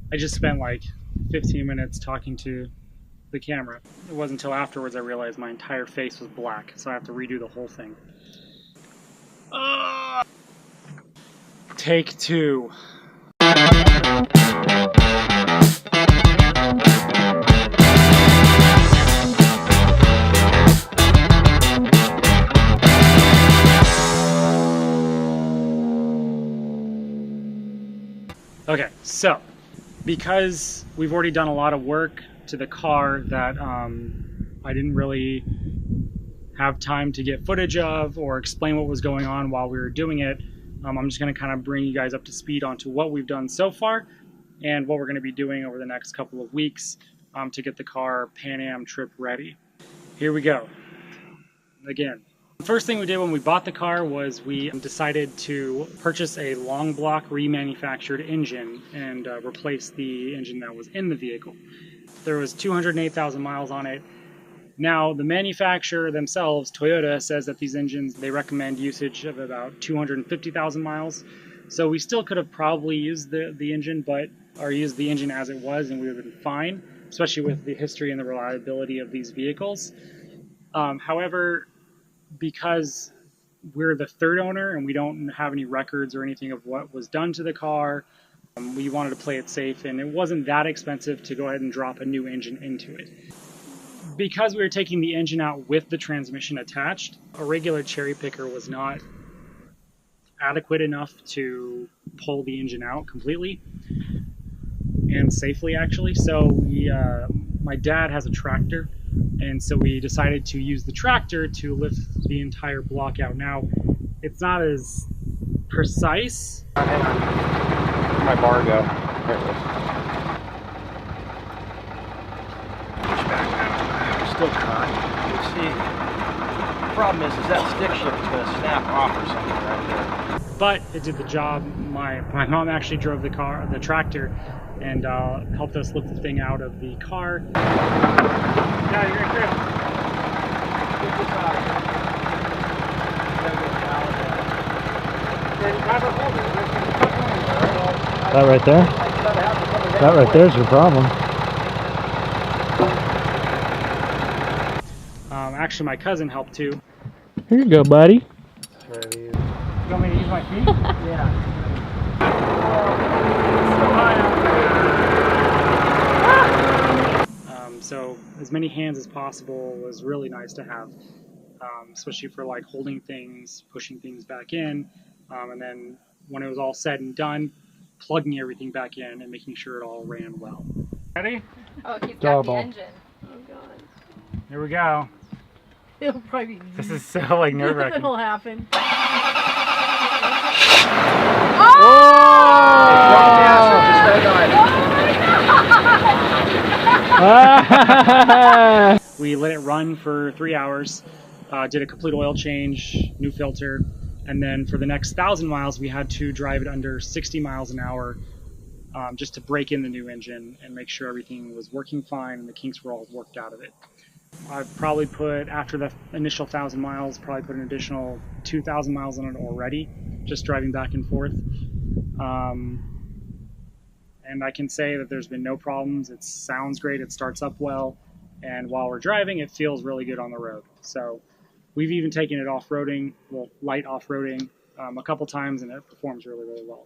I just spent like 15 minutes talking to the camera. It wasn't until afterwards I realized my entire face was black, so I have to redo the whole thing. Take two. Okay, so because we've already done a lot of work to the car that I didn't really have time to get footage of or explain what was going on while we were doing it, I'm just going to kind of bring you guys up to speed onto what we've done so far and what we're going to be doing over the next couple of weeks to get the car Pan Am trip ready. Here we go. Again, the first thing we did when we bought the car was we decided to purchase a long block remanufactured engine and replace the engine that was in the vehicle. There was 208,000 miles on it. Now, the manufacturer themselves, Toyota, says that these engines, they recommend usage of about 250,000 miles. So we still could have probably used the engine, or used the engine as it was, and we would have been fine, especially with the history and the reliability of these vehicles. However, because we're the third owner and we don't have any records or anything of what was done to the car, we wanted to play it safe, and it wasn't that expensive to go ahead and drop a new engine into it. Because we were taking the engine out with the transmission attached, a regular cherry picker was not adequate enough to pull the engine out completely and safely, actually. So my dad has a tractor, and so we decided to use the tractor to lift the entire block out. Now, it's not as precise. Where'd my bar go? There it is. Still current. You see, the problem is that stick shift is going to snap off or something right there. But it did the job. My mom actually drove the tractor, and helped us lift the thing out of the car. Yeah, you're gonna That right there? That right there's your problem. Actually, my cousin helped too. Here you go, buddy. You want me to use my feet? Yeah. So as many hands as possible was really nice to have, especially for like holding things, pushing things back in, and then when it was all said and done, plugging everything back in and making sure it all ran well. Ready? Oh, he's got the engine. Oh god. Here we go. It'll probably be. This is so like nerve-wracking. It'll happen. We let it run for 3 hours, did a complete oil change, new filter, and then for the next 1,000 miles we had to drive it under 60 miles an hour just to break in the new engine and make sure everything was working fine and the kinks were all worked out of it. I've probably put, after the initial 1,000 miles, probably put an additional 2,000 miles on it already, just driving back and forth. And I can say that there's been no problems. It sounds great, it starts up well, and while we're driving, it feels really good on the road. So we've even taken it off-roading, well, light off-roading, a couple times, and it performs really, really well.